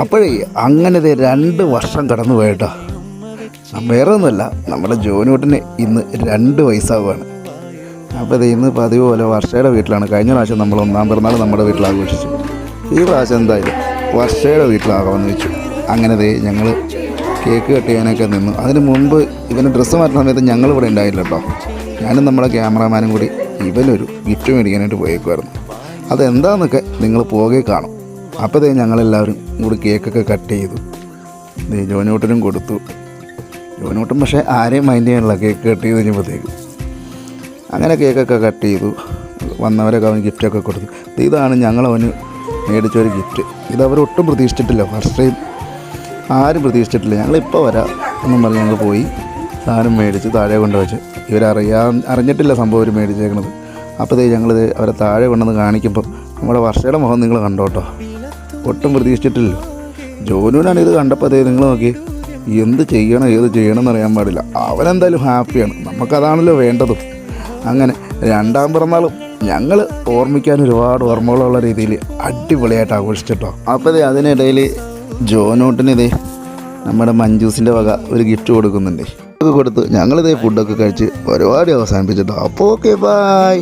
അപ്പോഴേ അങ്ങനെ 2 വർഷം കടന്നു പോയിട്ടോ. വേറെ ഒന്നുമല്ല, നമ്മുടെ ജോനൂട്ടിന് ഇന്ന് 2 വയസ്സാവുകയാണ്. അപ്പോൾ ഇന്ന് പതിവ് പോലെ വർഷയുടെ വീട്ടിലാണ്. കഴിഞ്ഞ പ്രാവശ്യം നമ്മൾ 1-ാം പിറന്നാൾ നമ്മുടെ വീട്ടിൽ ആഘോഷിച്ചു. ഈ പ്രാവശ്യം എന്തായാലും വർഷയുടെ വീട്ടിലാകാമെന്ന് വെച്ചു. അങ്ങനെ ഞങ്ങൾ കേക്ക് കട്ട് ചെയ്യാനൊക്കെ നിന്നു. അതിന് മുമ്പ് ഇവന് ഡ്രസ്സ് മാറ്റുന്ന സമയത്ത് ഞങ്ങളിവിടെ ഉണ്ടായില്ല കേട്ടോ. ഞാനും നമ്മുടെ ക്യാമറാമാനും കൂടി ഇവനൊരു ഗിഫ്റ്റ് മേടിക്കാനായിട്ട് പോയേക്കുമായിരുന്നു. അതെന്താണെന്നൊക്കെ നിങ്ങൾ പോകെ കാണും. അപ്പോൾ ഞങ്ങളെല്ലാവരും കൂടി കേക്കൊക്കെ കട്ട് ചെയ്തു. ജോനൂട്ടിനും കൊടുത്തു. ജോനൂട്ടും പക്ഷേ ആരെയും മൈൻഡ് ചെയ്യാനുള്ള കേക്ക് കട്ട് ചെയ്ത് കഴിഞ്ഞപ്പോഴത്തേക്കും. അങ്ങനെ കേക്കൊക്കെ കട്ട് ചെയ്തു. വന്നവരൊക്കെ അവന് ഗിഫ്റ്റൊക്കെ കൊടുത്തു. ഇതാണ് ഞങ്ങളവന് മേടിച്ചൊരു ഗിഫ്റ്റ്. ഇതവരൊട്ടും പ്രതീക്ഷിച്ചിട്ടില്ല. ഫസ്റ്റ് ടൈം ആരും പ്രതീക്ഷിച്ചിട്ടില്ല. ഞങ്ങളിപ്പോൾ വരാം എന്നും പറഞ്ഞ് ഞങ്ങൾ പോയി സാധനം മേടിച്ച് താഴെ കൊണ്ടുവച്ച്. അറിഞ്ഞിട്ടില്ല സംഭവം അവർ മേടിച്ചേക്കണത്. അപ്പോൾ ഞങ്ങളിത് അവരെ താഴെ കൊണ്ടുവന്ന് കാണിക്കുമ്പം നമ്മുടെ വർഷയുടെ മുഖം നിങ്ങൾ കണ്ടോട്ടോ. ഒട്ടും പ്രതീക്ഷിച്ചിട്ടില്ല. ജോനുവിനാണ് ഇത് കണ്ടപ്പോൾ നിങ്ങൾ നോക്കി എന്ത് ചെയ്യണം ഏത് ചെയ്യണം എന്നറിയാൻ പാടില്ല. അവനെന്തായാലും ഹാപ്പിയാണ്. നമുക്കതാണല്ലോ വേണ്ടതും. അങ്ങനെ 2-ാം പിറന്നാളും ഞങ്ങൾ ഓർമ്മിക്കാൻ ഒരുപാട് ഓർമ്മകളുള്ള രീതിയിൽ അടിപൊളിയായിട്ട് ആഘോഷിച്ചിട്ടോ. അപ്പോൾ അതിനിടയിൽ ജോനൂട്ടിന് നമ്മുടെ മഞ്ജൂസിൻ്റെ വക ഒരു ഗിഫ്റ്റ് കൊടുക്കുന്നുണ്ട്. കൊടുത്ത് ഞങ്ങളിതേ ഫുഡൊക്കെ കഴിച്ച് പരിപാടി അവസാനിപ്പിച്ചിട്ടോ. അപ്പോൾ ഓക്കെ, ബൈ.